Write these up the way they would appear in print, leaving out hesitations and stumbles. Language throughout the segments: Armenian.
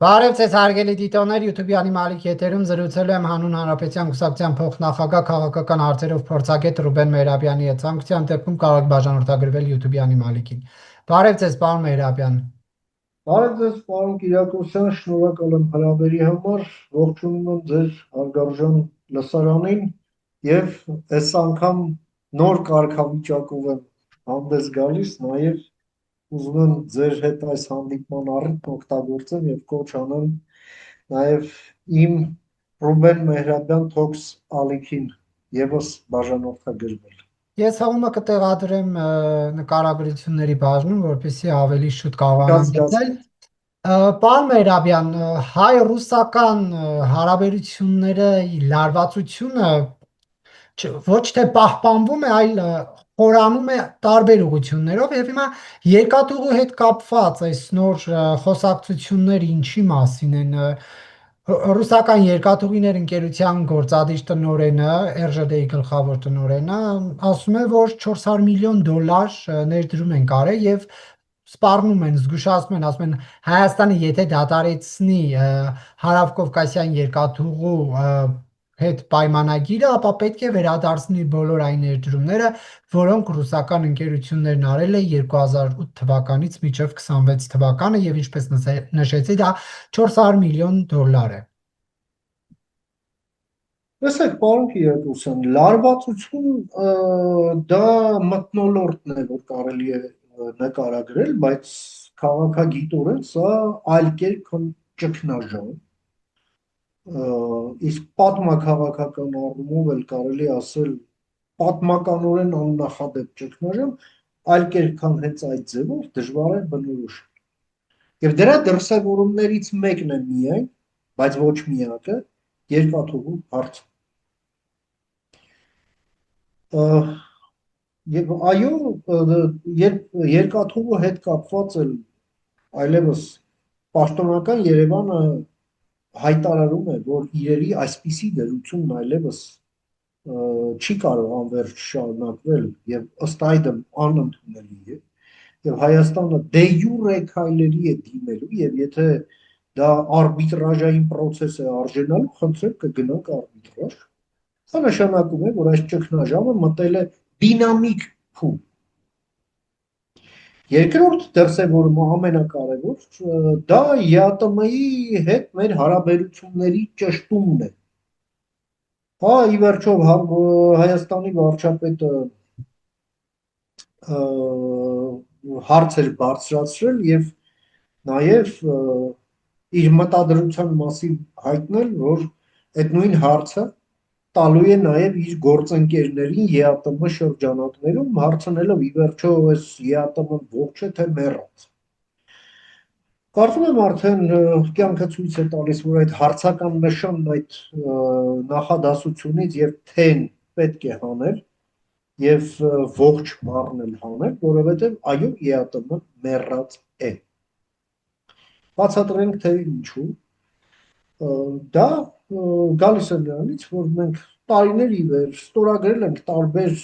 Բարև ձեզ հարգելի դիտողներ, YouTube-ի անիմալիկ եթերում զրուցելու եմ Հանուն Հանրապետության կուսակցության փոխնախագահ քաղաքական հարցերով փորձագետ Ռուբեն Մեհրաբյանի հետ։ Ցանկության դեպքում կարող եք բաժանորդագրվել YouTube-ի անիմալիկին։ Բարև ձեզ, պարոն Մեհրաբյան։ Բարև ձեզ, պարոն Կիրակոսյան, շնորհակալ եմ հրավերի համար, ողջունում եմ ձեր հարգարժան լսարանին եւ այս անգամ նոր կարգավիճակով եմ հանդես գալիս, նաեւ ուզում եմ ձեր հետ այս հանդիպման առիթն օգտագործեմ եւ կոչ անեմ նաեւ իմ Ռուբեն Մեհրաբյան Talks ալիքին եւս բաժանորդագրվել։ Ես հողումը կտեղադրեմ նկարագրությունների բաժնում, որպեսզի ավելի շուտ կարողանամ Կասկած գտնել։ Պարոն Մեհրաբյան, հայ-ռուսական հարաբերությունները լարվածությունը ոչ թե պահպանվում է, այլ խորանում է տարբեր ուղություններով եւ հիմա երկաթուղու հետ կապված այս նոր խոսակցությունները ինչի մասին են ռուսական երկաթուղիներ ընկերության գործադիր տնօրենը RЖD-ի գլխավոր տնօրենը ասում է որ 400 միլիոն դոլար ներդրում են կարել եւ սպառնում են, զգուշացնում են, ասում են Հայաստանը եթե դադարեցնի Հարավկովկասյան երկաթուղու հետ պայմանագիրը, ապա պետք է վերադարձնի բոլոր այն ներդրումները, որոնք ռուսական ընկերություններն արել է 2008 թվականից մինչև 26 թվականը եւ ինչպես նշեցի, դա 400 միլիոն դոլար է։ Տեսեք, պարոն Կիրակոսյան, լարվածություն դա մթնոլորտն է, որ կարելի է նկարագրել, բայց քաղաքագիտորեն սա այլ կերպ ճգնաժամ, իսկ պատմաքաղաքական առումով էլ կարելի ասել պատմականորեն աննախադեպ ճգնաժամ, այլ կերպ քան հենց այդ ձևով դժվար է բնորոշել։ Եվ դրա դրսևորումներից մեկն է միայն, բայց ոչ միակը, երկաթուղու հարցը։ Եվ այո, երբ երկաթուղու հետ կապված էլ այլևս պաշտոնական Երևանը հայտարարում է, որ իրերի այսպիսի դերությունն այլևս չի կարող անverջ շարունակվել եւ ըստ այդմ անընդունելի է եւ Հայաստանը դե յուրե քայլերի է դիմելու եւ եթե դա արբիտրաժային process է արժենալու, խնդրեմ կգնանք արբիտրաժ։ Սա նշանակում է, որ այս ճգնաժամը մտել է դինամիկ փուլ։ Երկրորդ դրսևորումը ամենակարևոր դա ԵԱՏՄ-ի հետ մեր հարաբերությունների ճշտումն է։ Հա, ի վերջո Հայաստանի վարչապետը հարց էր բարձրացրել եւ նաեւ իր մտադրության մասին հայտնել, որ այդ նույն հարցը տալու է նաև իր գործընկերներին ԵԱՏՄ շրջանակներում, հարցնելով ի վերջո այս ԵԱՏՄ-ն ողջ է թե մեռած։ Կարծում եմ արդեն կյանքը ցույց է տալիս, որ այդ հարցական նշանն այդ նախադասությունից եւ թեն պետք է հանել եւ ողջ բառն էլ հանել, որովհետեւ այո ԵԱՏՄ-ն մեռած է։ Բացատրենք թե ինչու։ Դա գալիս է նրանից, որ մենք տարիներ ի վեր ստորագրել ենք տարբեր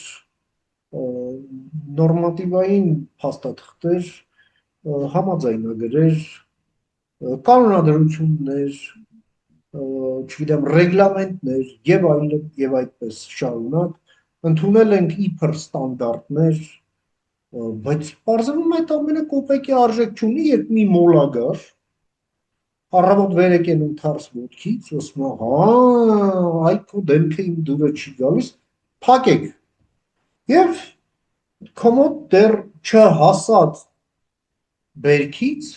նորմատիվային փաստաթղթեր, համաձայնագրեր, կանոնադրություններ, չգիտեմ, ռեգլամենտներ եւ այլն եւ այդպես շարունակ ընդունել ենք իբր ստանդարտներ, բայց բարձրանում այդ ամենը կոպեկի արժեք չունի, երբ մի մոլագար առավոտ վեր եկել թարս ոտքից, ասում է, հա, այդ քո դեմքը իմ դուրը չի գալիս, փակեք։ Եվ կոմոդ դեռ չհասած բերքից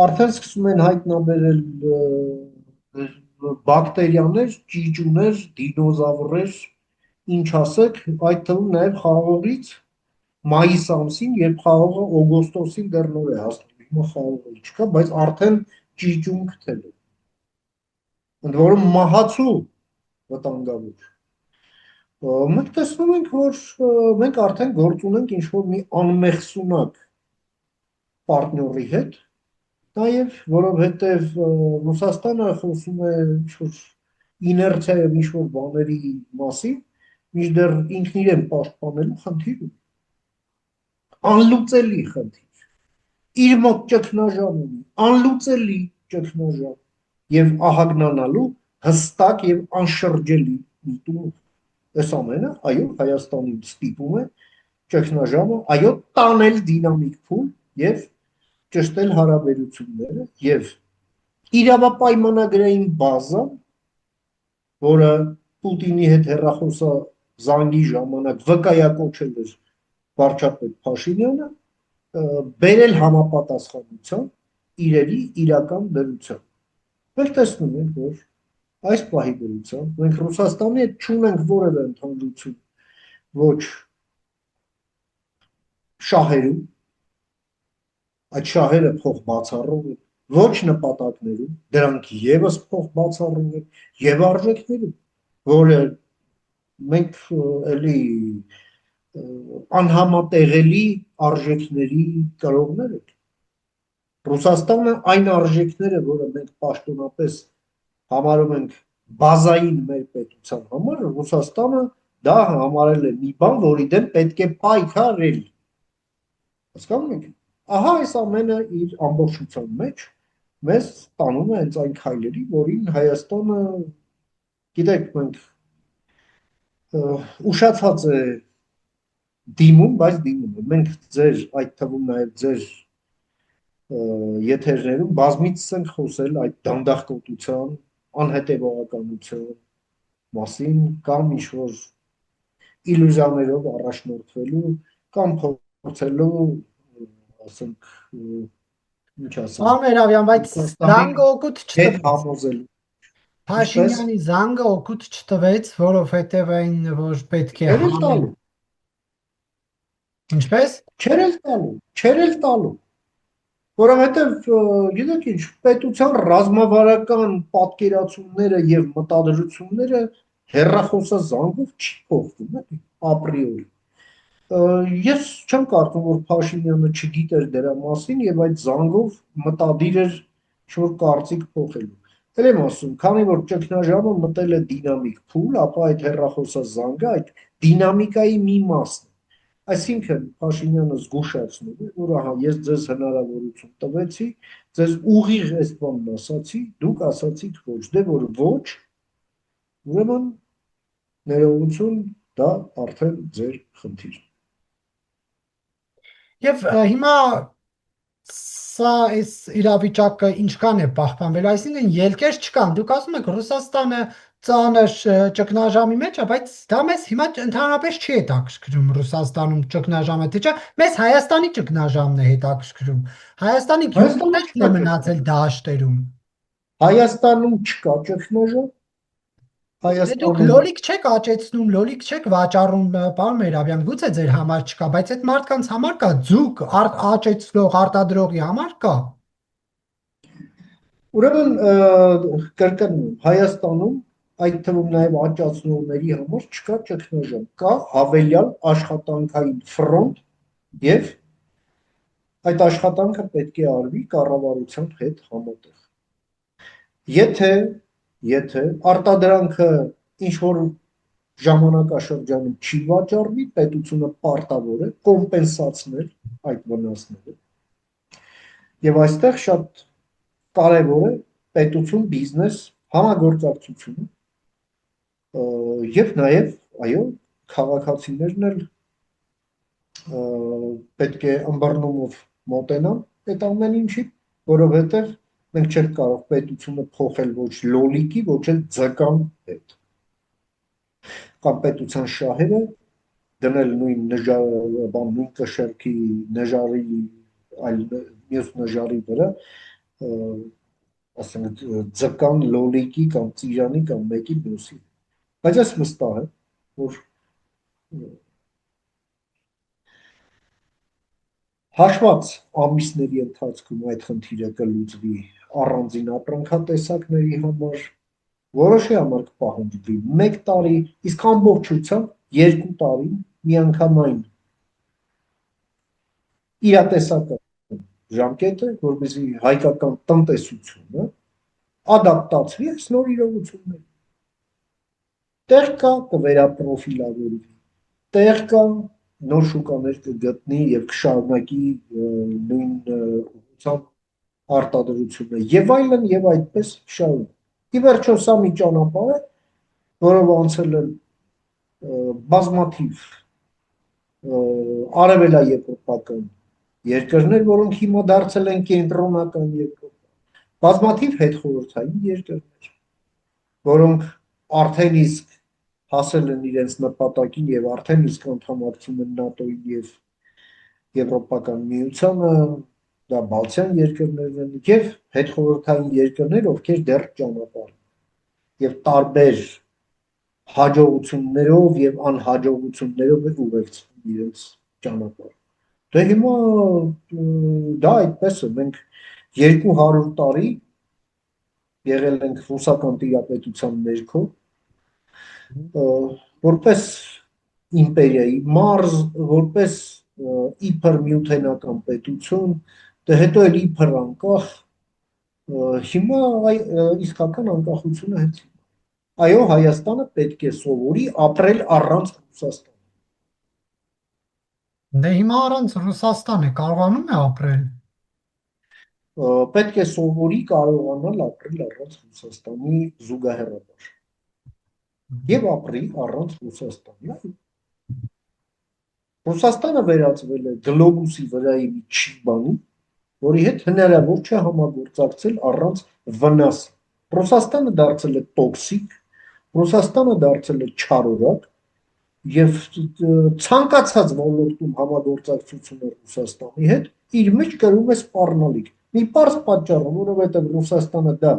արդեն սկսում են հայտնաբերել բակտերիաներ, ճիճուներ, դինոզավրեր, ինչ ասեք, այդ թվում նաև խաղողից մայիս ամսին, երբ խաղողը օգոստոսին դեռ նոր է հասնում, հիմա խաղողը չկա, բայց արդեն ճիճուն գտել է։ Ընդ որում մահացու վտանգավոր։ Մենք տեսնում ենք, որ մենք արդեն գործ ունենք ինչ-որ մի անմեղսունակ պարտների հետ, նաև որովհետև Ռուսաստանը խոսում է ինչ-որ իներցիայով ինչ-որ բաների մասին, մինչդեռ ինքն իրեն պաշտպանելու խնդիր ունի, անլուծելի խնդիր, իր մոտ ճգնաժամ ունի, անլուծելի ճգնաժամ եւ ահագնանալու հստակ եւ անշրջելի միտում։ Այս ամենը, այո, Հայաստանին ստիպում է ճգնաժամը, այո, տանել դինամիկ փուլ եւ ճշտել հարաբերությունները եւ իրավապայմանագրային բազա, որը Պուտինի հետ հեռախոսազանգի ժամանակ վկայակոչել էր վարչապետ Փաշինյանը, բերել համապատասխանության իրերի իրական դրությամբ։ Մենք տեսնում ենք, որ այս պահի դրությամբ մենք Ռուսաստանի հետ չունենք որևէ ընդհանրություն ոչ շահերում, այդ շահերը փող բացառող են, ոչ նպատակներում, դրանք եւս փող բացառող են, եւ արժեքներում, որը մենք էլի անհամատեղելի արժեքների կրողներ ենք։ Ռուսաստանը այն արժեքները, որը մենք պաշտոնապես համարում ենք բազային մեր պետության համար, Ռուսաստանը դա համարել է մի բան, որի դեմ պետք է պայքարել։ Հասկանում եք։ Ահա այս ամենը իր ամբողջության մեջ մեզ տանում է հենց այն քայլերի, որին Հայաստանը, գիտեք, մենք ուշացած է դիմում, բայց դիմում է։ Մենք ձեր, այդ թվում նաև ձեր եթերներում բազմիցս ենք խոսել այդ դանդաղկոտության, անհետևողականության մասին, կամ ինչ-որ իլյուզիաներով առաջնորդվելու, կամ փորձելու, ասենք, ինչ ասեմ, Պարոն Մերավյան, բայց զանգը օգուտ հետ չտվեց։ համոզելու։ Փաշինյանի զանգը օգուտ չտվեց, որովհետև այն, որ պետք է Չեր էլ տալու, Ինչպես։ չեր էլ տալու, որովհետև գիտեք ինչ, պետության ռազմավարական պատկերացումները եւ մտադրությունները հեռախոսազանգով չի փոխվում, էլի, ապրիորի։ Ես չեմ կարծում, որ Փաշինյանը չգիտեր դրա մասին եւ այդ զանգով մտադիր էր ինչ-որ կարծիք փոխելու։ Էլ եմ ասում, քանի որ ճգնաժամը մտել է դինամիկ փուլ, ապա այդ հեռախոսազանգը այդ դինամիկայի մի մասն է։ Այսինքն Փաշինյանը զգուշացնում է, որ ահա ես ձեզ հնարավորություն տվեցի, ձեզ ուղիղ այս բանն ասացի, դուք ասացիք ոչ, դե որ ոչ, ուրեմն ներողություն, դա արդեն ձեր խնդիրն է։ Եվ հիմա սա այս իրավիճակը ինչքան է պահպանվել, այսինքն ելքեր չկան։ Դուք ասում եք Ռուսաստանը ծանր ճգնաժամի մեջ է, բայց դա մեզ հիմա ընդհանրապես չի հետաքրքրում Ռուսաստանում ճգնաժամը, թե չէ, մեզ Հայաստանի ճգնաժամն է հետաքրքրում։ Հայաստանի գյուղերն է մնացել դաշտերում։ Հայաստանում չկա ճգնաժամ, Դուք լոլիկ չեք աճեցնում, լոլիկ չեք վաճառում, պարոն Մերաբյան, գուցե ձեր համար չկա, բայց այդ մարդկանց համար կա, ձուկ աճեցնող, արտադրողի համար կա։ Ուրեմն կրկնում, Հայաստանում, այդ թվում նաև աճացնողների համար չկա ճգնաժամ, կա հավելյալ աշխատանքային ֆրոնտ եւ այդ աշխատանքը պետք է արվի կառավարության հետ համատեղ։ Եթե արտադրանքը ինչ-որ ժամանակաշրջանում չի վաճառվի, պետությունը պարտավոր է կոմպենսացնել այդ վնասները։ Եվ այստեղ շատ կարևոր է պետություն, բիզնես, համագործակցությունը եւ նաեւ, այո, քաղաքացիներն էլ պետք է ըմբռնումով մոտենան այդ ամեն ինչի, որովհետեւ մենք չենք կարող պետությունը փոխել ոչ լոլիկի, ոչ էլ ձկան հետ։ Կամ պետության շահերը դնել նույն կշեռքի նժարի, այլ մյուս նժարի վրա, ասենք ձկան, լոլիկի կամ ծիրանի կամ մեկի մյուսի։ Բայց ես վստահ եմ, որ հաշված ամիսների ընթացքում այդ խնդիրը կլուծվի առանձին ապրանքատեսակների համար, որոշի համար կպահանջվի 1 տարի, իսկ ամբողջությամբ 2 տարի միանգամայն իրատեսական ժամկետ է, որպեսզի հայկական տնտեսությունը ադապտացվի այս նոր իրողություններին։ Տեղ կա կվերապրոֆիլավորվի, տեղ կա նոր շուկաներ կգտնի եւ կշարունակի նույն ուղղությամբ արտադրությունը եւ այդպես շարունակ։ Ի վերջո սա մի ճանապարհ է, որով անցել են բազմաթիվ արևելաեվրոպական երկրներ, որոնք հիմա դարձել են կենտրոնական Եվրոպա, բազմաթիվ հետխորհրդային երկրներ, որոնք արդեն իսկ հասել են իրենց նպատակին եւ արդեն իսկ անդամակցում են ՆԱՏՕ-ին եւ Եվրոպական միությանը, դա Բալթյան երկրներն են եւ հետխորհրդային երկրներ, ովքեր դեռ ճանապարհ եւ տարբեր հաջողություններով եւ անհաջողություններով է ուղեկցում իրենց ճանապարհը։ Դե հիմա դա այդպես է, մենք 200 տարի եղել ենք ռուսական տիրապետության ներքո, որպես իմպերիայի մարզ, որպես իբր միութենական պետություն, դե հետո էլ իբր անկախ, հիմա իսկական անկախությունը հենց այո, Հայաստանը պետք է սովորի ապրել առանց Ռուսաստանի։ Դե հիմա առանց Ռուսաստանը կարողանում է ապրել։ Պետք է սովորի կարողանալ ապրել առանց Ռուսաստանի զուգահեռաբար եւ ապրի առանց Ռուսաստանի։ Ռուսաստանը վերածվել է գլոբուսի վրայի մի չիպանի, որի հետ հնարավոր չէ համագործակցել առանց վնասի։ Ռուսաստանը դարձել է տոքսիկ, Ռուսաստանը դարձել է չարորակ եւ ցանկացած ոլորտում համագործակցությունը Ռուսաստանի հետ իր մեջ կրում է սպառնալիք։ Մի պարզ պատճառով, որովհետեւ Ռուսաստանը դա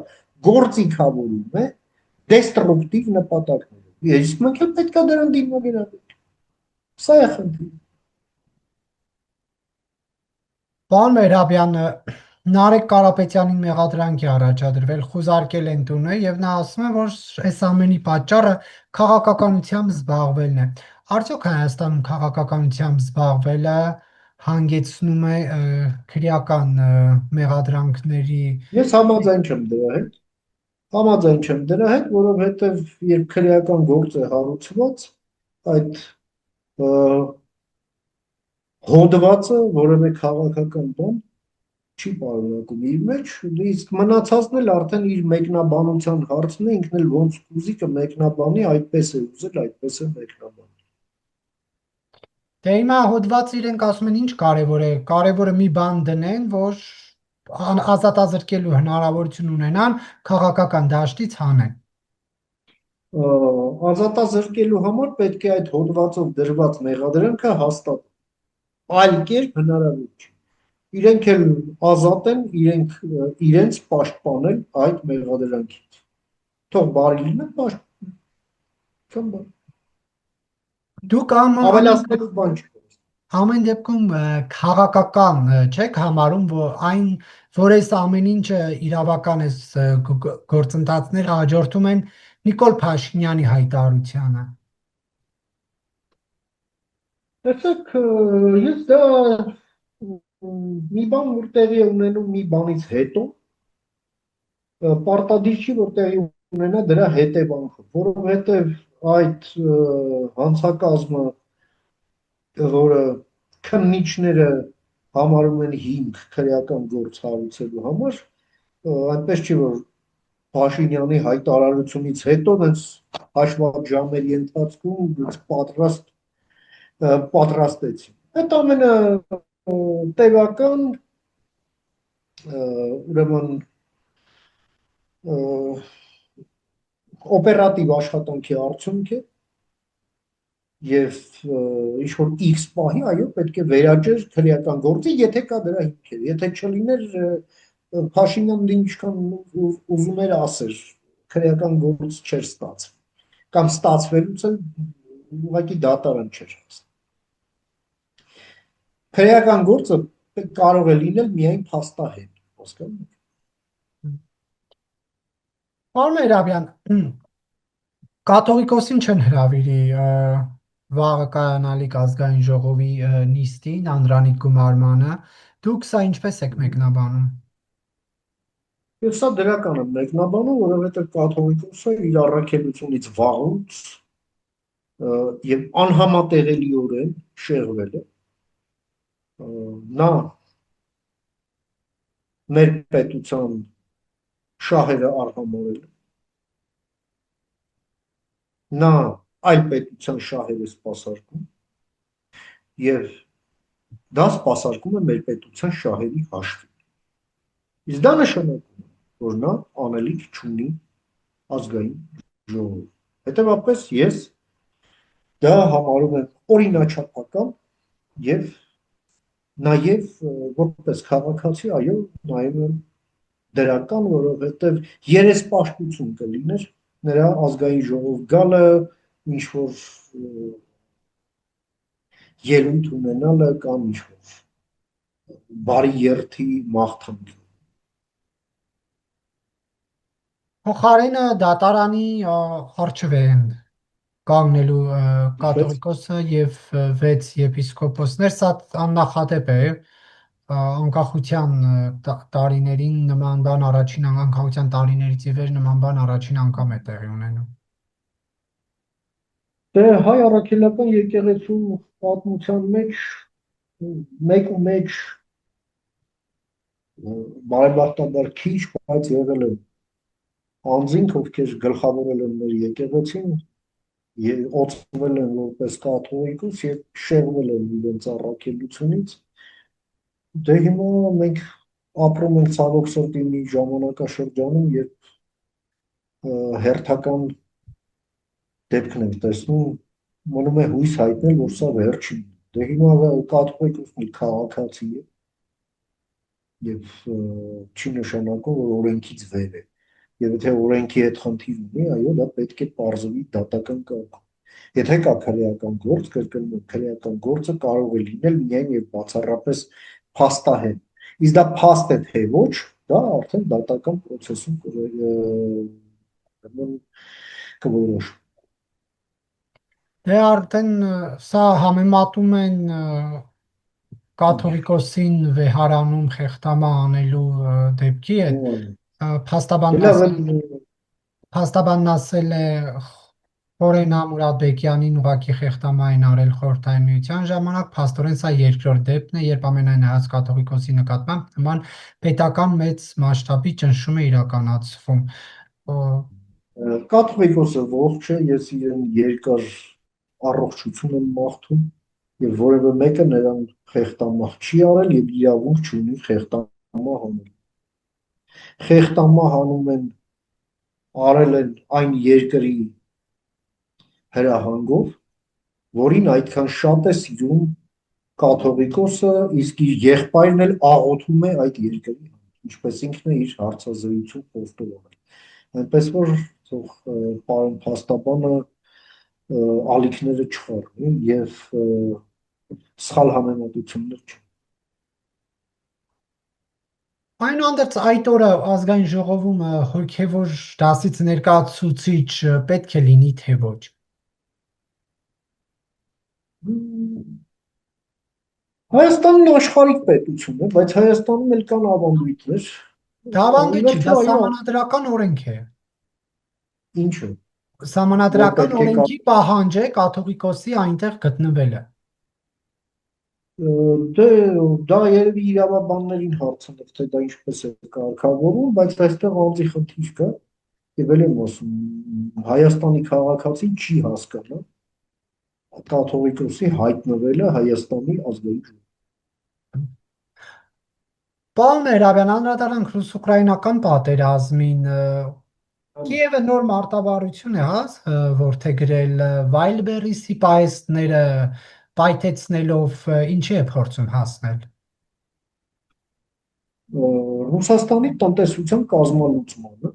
գործիքավորում է դեստրուկտիվ նպատակներով։ Իսկ մենք էլ պետք է դրան դիմագրավենք։ Սա է խնդիրը։ Պարոն Մերաբյան, Նարեկ Կարապետյանին մեղադրանք է առաջադրվել, խուզարկել են տունը եւ նա ասում է, որ այս ամենի պատճառը քաղաքականությամբ զբաղվելն է։ Արդյոք Հայաստանում քաղաքականությամբ զբաղվելը հանգեցնում է քրեական մեղադրանքների։ Ես համաձայն չեմ դրա հետ։ Համաձայն չեմ դրա հետ, որովհետև երբ քրեական գործ է հարուցված, այդ հոդվածը որևէ քաղաքական բան չի պարունակում իր մեջ, իսկ մնացածն էլ արդեն իր մեկնաբանության հարցն է, ինքն էլ ոնց ուզի կմեկնաբանի, այդպես է ուզել, այդպես է մեկնաբանի։ Դե հիմա հոդվածը իրենք ասում են ինչ կարևորը մի բան դնեն, որ ազատազրկելու հնարավորություն ունենան քաղաքական դաշտից հանեն։ Ազատազրկելու համար պետք է այդ հոդվածով դրված մեղադրանքը հաստատել։ Այլ կերպ հնարավոր չէ։ Իրենք էլ ազատ են իրենց պաշտպանել այդ մեղադրանքից։ Թող բարի լինեն պաշտպան։ Դուք Ավելացնելու բան չկա։ ամեն դեպքում քաղաքական չեք համարում, որ այն, որ այս ամեն ինչը իրավական գործընթացները հաջորդում են Նիկոլ Փաշինյանի հայտարարությանը։ Տեսեք, ես դա մի բան որ տեղի է ունենում մի բանից հետո, պարտադիր չի որ տեղի ունենա դրա հետևանքը, որովհետև այդ հանցակազմը, որը քննիչները համարում են հիմք քրեական գործ հարուցելու համար, այնպես չի որ Փաշինյանի հայտարարությունից հետո դες հաշված ժամերի ընթացքում պատրաստեցին։ Այդ ամենը տևական ուրեմն օպերատիվ աշխատանքի արդյունք է եւ ինչ որ X պահի այո պետք է վերաճեր քրեական գործի, եթե կա դրա հիմքեր, եթե չլիներ Փաշինյանն ինչքան ուզում էր ասեր, քրեական գործ չէր ստացվում կամ ստացվելուց էլ ուղղակի դատարան չէր հասնում։ Քրեական գործը կարող է լինել միայն փաստահեն, հասկանում եք։ Պարոն Մերաբյան, կաթողիկոսին չեն հրավիրի վաղը կայանալիք ազգային ժողովի նիստին, Անդրանիկ գումարմանը, դուք սա ինչպես եք մեկնաբանում։ Ես սա դրական եմ մեկնաբանում, որովհետև կաթողիկոսը իր առաքելությունից վաղուց եւ անհամատեղելիորեն շեղվել է։ Նա մեր պետության շահերը արհամարհել, նա այլ պետության շահերը սպասարկում եւ դա սպասարկում է մեր պետության շահերի հաշվին։ Իսկ դա նշանակում է, որ նա անելիք չունի ազգային ժողով։ Հետևաբար ես դա համարում եմ օրինաչափական եւ նաեւ որպես քաղաքացի, այո, նայում եմ դրական, որովհետեւ երեսպաշտություն կլիներ նրա ազգային ժողով գալը, ինչ որ ելույթ ունենալը կամ ինչ որ բարի երթի մաղթանք։ Փոխարենը դատարանի արչև են կանգնելու Ինչպես կաթողիկոսը եւ 6 եպիսկոպոսներ, սա աննախադեպ է անկախության տարիներին նման բան առաջին անկախության տարիներից ի վեր նման բան առաջին անգամ է տեղի ունենում։ դե հայ առաքելական եկեղեցու պատմության մեջ մեկ ու մեջ բարեբախտաբար քիչ, բայց եղել են անձինք, ովքեր գլխավորել են մեր եկեղեցին, օծվել են որպես կաթողիկոս եւ շեղվել են իրենց առաքելությունից։ Դե հիմա մենք ապրում ենք ցավոք սրտի մի ժամանակաշրջանում, երբ հերթական դեպքն ենք տեսնում, մնում է հույս հայտնել, որ սա վերջին։ Դե հիմա կաթողիկոսն իր քաղաքացի է եւ չի նշանակում, որ օրենքից վեր է։ Եվ եթե օրենքի հետ խնդիր ունի, այո, դա պետք է պարզվի դատական կարգով։ Եթե կա քրեական գործ, կրկնում եմ, քրեական գործը կարող է լինել միայն եւ բացառապես փաստահեն։ Իսկ դա փաստ է թե ոչ, դա արդեն դատական process-ում կորոշվի։ Դե արդեն սա համեմատում են կաթողիկոսին վեհարանում խեղդամա անելու դեպքի հետ, փաստաբանն Լավ, ասել Փաստաբանն ասել է Խորեն Ամուրաբեկյանին ուղղակի խեղդամա են արել Խորհրդային Միության ժամանակ, փաստորեն սա երկրորդ դեպքն է, երբ ամենայն հայոց կաթողիկոսի նկատմամբ նման պետական մեծ մասշտաբի ճնշում է իրականացվում։ կաթողիկոսը ողջ է, ես իրեն երկար առողջություն եմ մաղթում եւ որևէ մեկը նրան խեղդամահ չի արել եւ իրավունք չունի խեղդամահ անել։ Խեղդամահ անում են արել են այն երկրի հրահանգով, որին այդքան շատ է սիրում կաթողիկոսը, իսկ իր եղբայրն էլ աղոթում է այդ երկրի, ինչպես ինքն է իր հարցազրույցում խոստով արել։ Այնպես որ թող պարոն փաստաբանը ալիքները չխառնի եւ սխալ համեմատություններ չի։ Այնուհանդերձ այդ օրը ազգային ժողովում հոգևոր դասից ներկայացուցիչ պետք է լինի թե ոչ։ Հայաստանն աշխարհիկ պետություն է, բայց Հայաստանում էլ կան ավանդույթներ։ Դա ավանդույթ չի, դա Այո, սահմանադրական օրենք է։ ինչը։ Որ Սահմանադրական պետք է օրենքի պահանջ է կաթողիկոսի այնտեղ գտնվելը։ Դե դա երևի իրավաբաններին հարցնեք, թե դա ինչպես է կարգավորվում, բայց այստեղ անձի խնդիր կա, եւ էլ եմ ասում, Հայաստանի քաղաքացին չի հասկանա կաթողիկոսի հայտնվելը Հայաստանի ազգային ժողովում։ Պարոն Մերաբյան, անդրադառնանք ռուս-ուկրաինական պատերազմին, Կիևը նոր մարտավարություն է որդեգրել Վայլբերի սիպահեստները պայթեցնելով ինչի է փորձում հասնել։ Ռուսաստանի տնտեսության կազմալուծմանը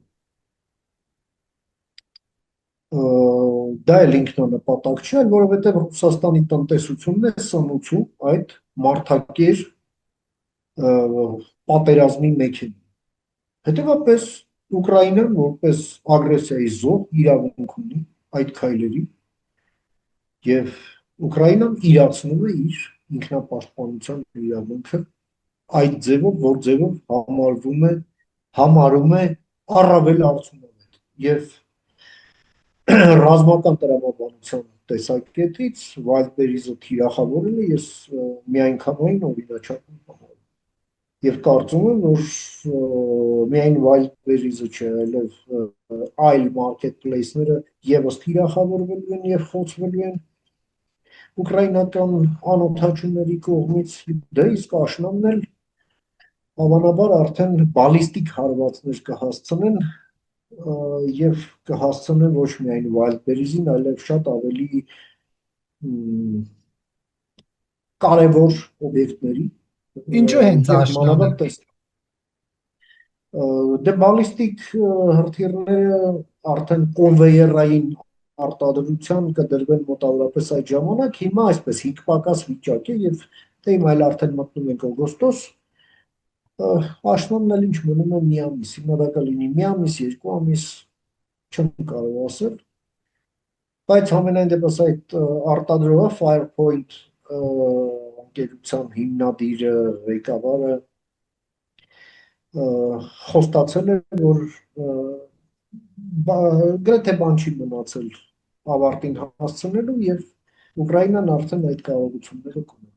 դա էլ ինքնանպատակ չէ, այլ որովհետև Ռուսաստանի տնտեսությունն է սնուցում այդ մարդակեր պատերազմի մեքենա։ Հետևաբար Ուկրաինան որպես ագրեսիայի զոհ իրավունք ունի այդ քայլերի եւ Ուկրաինան իրացնում է իր ինքնապաշտպանության իրավունքը այդ ձևով, որ ձևով համարում է առավել արդյունավետ եւ ռազմական տրամաբանության տեսակետից Վայլբերիզը թիրախավորելը ես միայնքանային օրինաչափ եմ համարում։ Եվ կարծում եմ, որ միայն Wildberries-ը չէ, այլև այլ marketplace-ները եւս թիրախավորվելու են եւ խոցվելու են ուկրաինական անօթաչուների կողմից, դե իսկ աշնանն էլ հավանաբար արդեն բալիստիկ հարվածներ կհասցնեն եւ կհասցնեն ոչ միայն Wildberries-ին, այլև շատ ավելի կարևոր օբյեկտների Ինչու հենց եւ աշնանը։ մանավանդ դե բալիստիկ հրթիռները արդեն կոնվեյերային արտադրության կդրվեն մոտավորապես այդ ժամանակ, հիմա այսպես 5 պակաս վիճակ է եւ դե հիմա այլ արդեն մտնում ենք օգոստոս, աշնանն էլ ինչ մնում է մի ամիս, հիմա դա կլինի մի ամիս, 2 ամիս, չեմ կարող ասել, բայց ամենայն դեպս այդ արտադրողը Firepoint ընկերության հիմնադիրը, ղեկավարը խոստացել է, որ գրեթե բան չի մնացել ավարտին հասցնելու եւ Ուկրաինան արդեն այդ կարողությունները կունենա։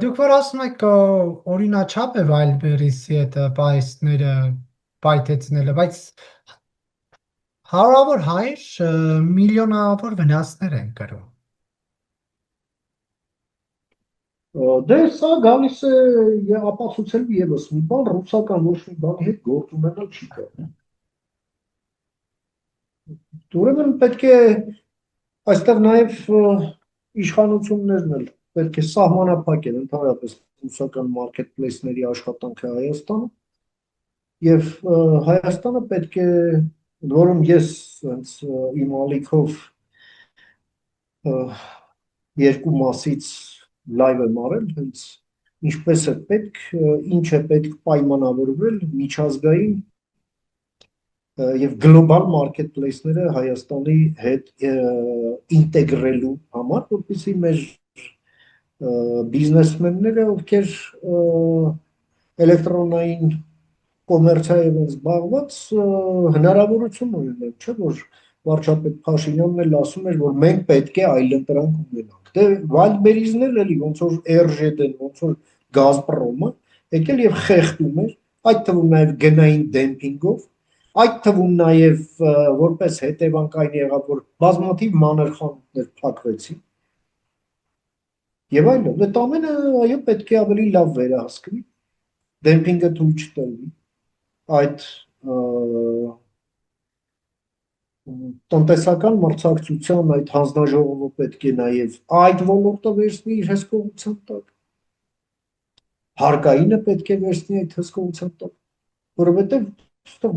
Դուք որ ասում եք օրինաչափ է Wildberries-ի հետ պայսները պայթեցնելը, բայց հարյուրավոր հայեր միլիոնավոր վնասներ են կրում։ Դե սա գալիս է ապացուցելու եւս մի բան, ռուսական ոչ մի բանի հետ գործ ունենալ չի կարող։ Ուրեմն պետք է այստեղ նաև իշխանություններն էլ պետք է սահմանափակել ընդհանրապես ռուսական մարքեթփլեյսների աշխատանքը Հայաստանում եւ Հայաստանը պետք է որում ես հենց իմ ալիքով երկու մասից լայվ եմ արել հենց ինչպես է պետք, ինչ է պետք պայմանավորվել միջազգային եւ գլոբալ մարքեթփլեյսները Հայաստանի հետ ինտեգրելու համար, որպեսզի մեր բիզնեսմենները, ովքեր էլեկտրոնային կոմերցիայով են զբաղված, հնարավորություն ունենան, չէ՞ որ վարչապետ Փաշինյանն էլ ասում էր, որ մենք պետք է այլընտրանք ունենանք։ Դե Wildberries-ն էլ էլի ոնց որ RЖD-ն, ոնց որ Gazprom-ը եկել եւ խեղդում էր, այդ թվում նաեւ գնային դեմպինգով, այդ թվում նաև որպես հետևանք այն եղավ, որ բազմաթիվ մանր խանութներ փակվեցին եւ այլն։ Այդ ամենը այո պետք է ավելի լավ վերահսկվի, դեմպինգը թույլ չտալի, այդ տնտեսական մրցակցության այդ հանձնաժողովը պետք է նաև այդ ոլորտը վերցնի իր հսկողության տակ, հարկայինը պետք է վերցնի այդ հսկողության տակ, որովհետեւ այստեղ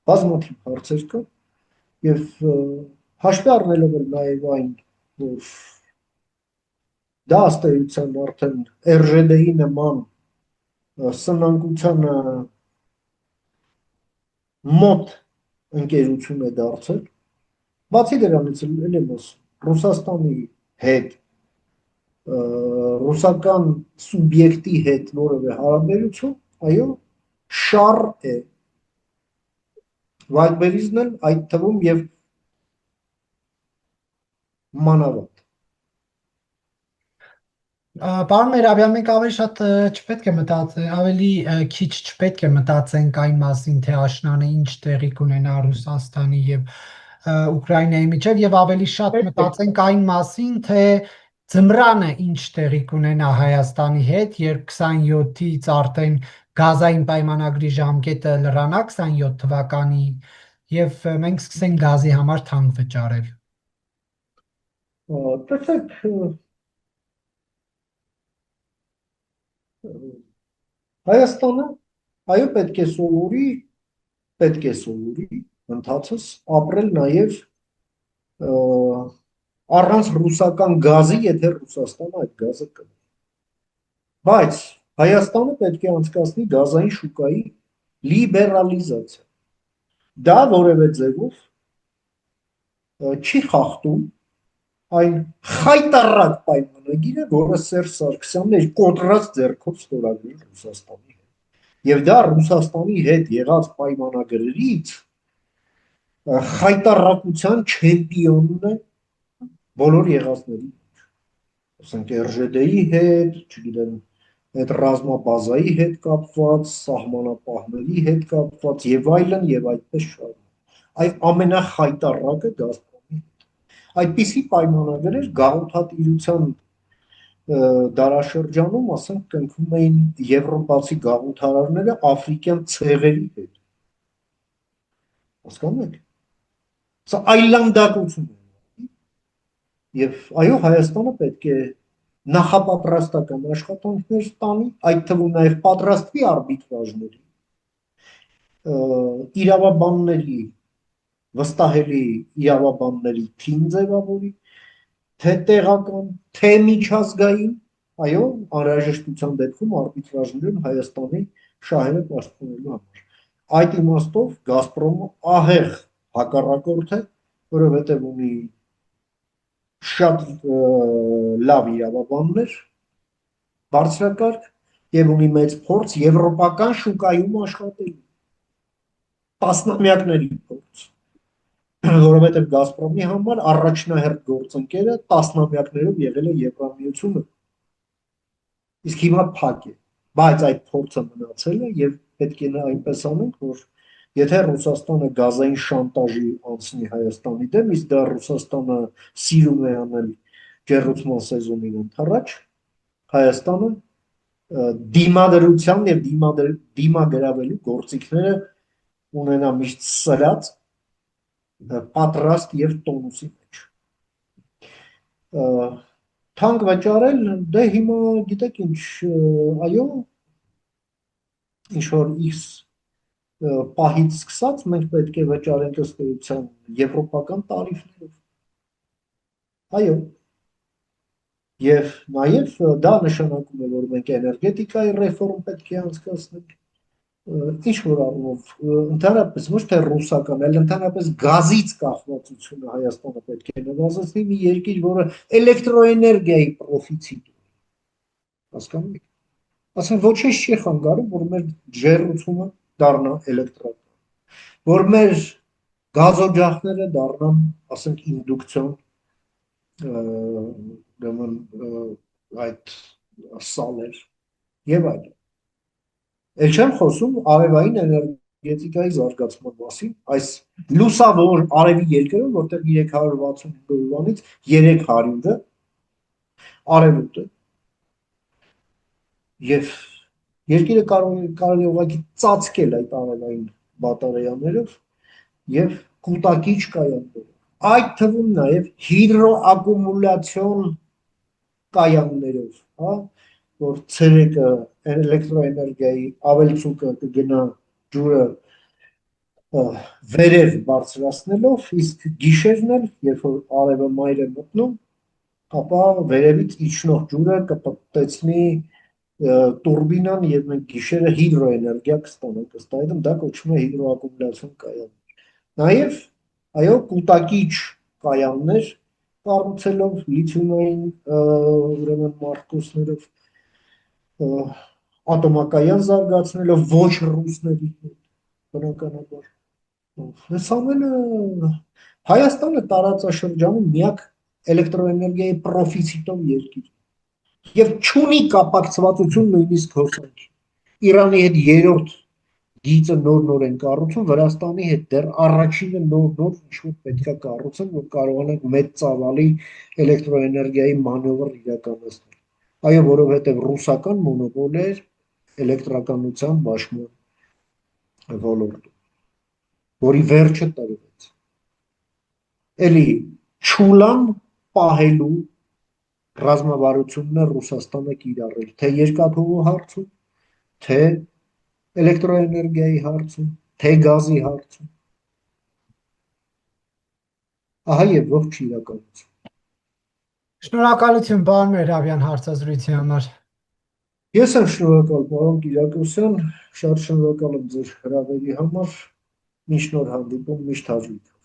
բազմաթիվ հարցեր կա եւ հաշվի առնելով էլ նաեւ այն, որ դա ըստ էության արդեն RЖD-ի նման սնանկությանը մոտ ընկերություն է դարձել, բացի դրանից էլ եմ ասում Ռուսաստանի հետ ռուսական սուբյեկտի հետ որևէ հարաբերություն, այո, շար է Wildberries-ն էլ այդ թվում եւ մանավանդ Պարոն Մերաբյան, մենք ավելի շատ չպետք է մտածենք, ավելի քիչ չպետք է մտածենք այն մասին, թե աշնանը ինչ տեղի կունենա Ռուսաստանի եւ Ուկրաինայի միջև եւ ավելի շատ մտածենք այն մասին, թե ձմռանը ինչ տեղի կունենա Հայաստանի հետ, երբ 27-ից արդեն գազային պայմանագրի ժամկետը լրանա 27 թվականի եւ մենք սկսենք գազի համար թանկ վճարել։ Տեսեք Հայաստանը այո պետք է սովորի ընթացս ապրել նաև առանց ռուսական գազի, եթե Ռուսաստանը այդ գազը կնի։ Բայց Հայաստանը պետք է անցկացնի գազային շուկայի լիբերալիզացիա։ Դա որևէ ձևով չի խախտում այն խայտառակ պայմանագիրը, որը Սերժ Սարգսյանն էր կոտրած ձեռքով ստորագրել Ռուսաստանի հետ։ Եվ դա Ռուսաստանի հետ եղած պայմանագրերից խայտառակության չեմպիոնն է բոլոր եղածների մեջ։ ասենք RЖD-ի հետ, չգիտեմ, այդ ռազմաբազայի հետ կապված, սահմանապահների հետ կապված եւ այդպես շարունակ։ Այդ ամենախայտառակը Գազպրոմի հետ։ Այդպիսի պայմանագրեր գաղութատիրության դարաշրջանում, ասենք, կնքում էին եվրոպացի գաղութարարները աֆրիկյան ցեղերի հետ։ Հասկանում եք։ Սա այլանդակություն է։ Եվ այո, Հայաստանը պետք է նախապատրաստական աշխատանքներ տանի, այդ թվում նաև պատրաստվի արբիտրաժների, իրավաբանների, վստահելի իրավաբանների թիմ ձևավորի, թե տեղական, թե միջազգային, այո, անհրաժեշտության դեպքում արբիտրաժներում Հայաստանի շահերը պաշտպանելու համար։ Այդ իմաստով Գազպրոմը ահեղ հակառակորդ է, որովհետև ունի շատ լավ իրավաբաններ, բարձրակարգ եւ ունի մեծ փորձ եվրոպական շուկայում աշխատելու։ Տասնամյակների փորձ, որովհետև Գազպրոմի համար առաջնահերթ գործընկերը տասնամյակներով եղել է Եվրամիությունը, իսկ հիմա փակ է, բայց այդ փորձը մնացել է եւ պետք է այնպես անենք, որ եթե Ռուսաստանը գազային շանտաժի անցնի Հայաստանի դեմ, իսկ դա Ռուսաստանը սիրում է անել ջեռուցման սեզոնին ընդառաջ, Հայաստանը դիմադրության եւ դիմագրավելու գործիքները ունենա միշտ սրած, պատրաստ եւ տոնուսի մեջ։ Թանկ վճարել, դե հիմա գիտեք ինչ, այո, ինչ որ X պահից սկսած մենք պետք է վճարենք ըստ էության եվրոպական տարիֆներով։ Այո։ Եվ նաև դա նշանակում է, որ մենք էներգետիկայի ռեֆորմ պետք է անցկացնենք։ Ինչ որ առումով ընդհանրապես ոչ թե ռուսական, այլ ընդհանրապես գազից կախվածությունը Հայաստանը պետք է նվազեցնի, մի երկիր, որը էլեկտրոէներգիայի պրոֆիցիտ ունի։ Հասկանում եք։ Ասեն ոչինչ չի խանգարում, որ մեր ջեռուցումը դառնա էլեկտրական, որ մեր գազօջախները դառնան, ասենք, ինդուկցիոն այդ սալեր եւ այլն։ Էլ չեմ խոսում արևային էներգետիկայի զարգացման մասին, այս լուսավոր արևի երկրում, որտեղ 365-ից 300-ը արևոտ է։ Եվ երկիրը կարելի է ուղղակի ծածկել այդ արևային բատարեաներով եւ կուտակիչ կայաններով։ Այդ թվում նաեւ հիդրոակումուլյացիոն կայաններով, հա, որ ցերեկը էլեկտրոէներգիայի ավելցուկը կգնա ջուրը վերև բարձրացնելով, իսկ գիշերն էլ, երբ որ արևը մայր է մտնում, ապա վերևից իջնող ջուրը կպտտեցնի տուրբինան եւ մենք գիշերը հիդրոէներգիա կստանանք, ըստ այդմ դա կոչվում է հիդրոակումուլյացիոն կայան։ Նաեւ այո, կուտակիչ կայաններ կառուցելով լիթիումային ուրեմն մարտկոսներով, ատոմակայան զարգացնելով ոչ ռուսների հետ, բնականաբար։ Այս ամենը Հայաստանը տարածաշրջանում միակ էլեկտրոէներգիայի պրոֆիցիտով երկիր եւ չունի կապակցվածություն նույնիսկ հոսանքի։ Իրանի հետ երրորդ գիծը նոր են կառուցում, Վրաստանի հետ դեռ առաջինը նոր ինչ-որ պետք է կառուցեն, որ կարողանանք մեծ ծավալի էլեկտրոէներգիայի մանևր իրականացնել։ Այո, որովհետև ռուսական մոնոպոլ է էլեկտրականության բաշխման ոլորտում, որի վերջը տրվեց։ Էլի չուլան պահելու ռազմավարությունն է Ռուսաստանը կիրառել, թե երկաթուղու հարցում, թե էլեկտրոէներգիայի հարցում, թե գազի հարցում։ Ահա եւ ողջ իրականություն։ Շնորհակալություն, պարոն Մերաբյան, հարցազրույցի համար։ Ես եմ շնորհակալ, պարոն Կիրակոսյան, շատ շնորհակալ եմ ձեր հրավերի համար, միշտ նոր հանդիպում, միշտ հաջող։